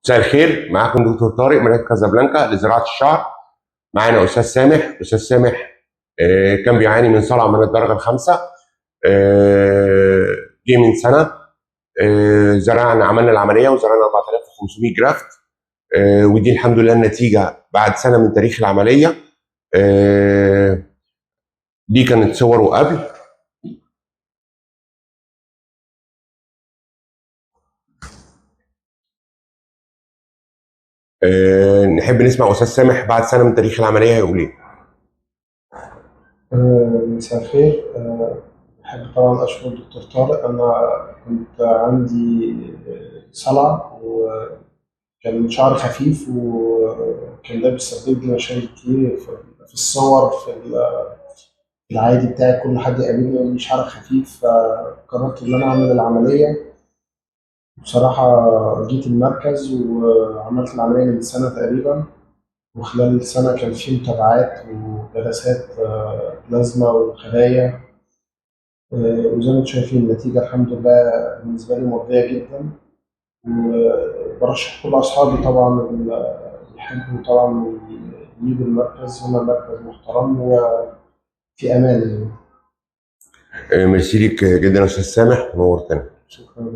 مساء الخير، معاكم دكتور طارق من كازابلانكا لزراعه الشعر. معانا استاذ سامح. استاذ سامح كان بيعاني من صلع من الدرجه الخامسه. آه، جه من سنه. زرعنا، عملنا العمليه وزرعنا 4500 جرافت. ودي الحمد لله النتيجه بعد سنه من تاريخ العمليه. دي كانت صوره قبل. نحب نسمع استاذ سامح بعد سنه من تاريخ العمليه هيقول ايه. مساء الخير. أحب طبعا أشكر الدكتور طارق. أنا كنت عندي صلع، وكان شعري خفيف، وكان ده بيسبب لي مشاكل كتير في الصور، في العادي بتاعي. كل حد يقابلني يقول لي شعرك خفيف، فقررت إن أنا أعمل العملية. بصراحة جيت المركز وعملت العملية من سنة تقريبا، وخلال السنة كان في متابعات وجلسات بلازما وخلايا. وزي ما انتم شايفين النتيجة الحمد لله بالنسبة لي مرضية جدا. وبرشح كل أصحابي طبعا اللي يحبوا طبعا يجوا المركز. هنا المركز محترم وفي أمان يعني. ميرسي ليك جدا يا استاذ سامح، نورتنا. شكرا.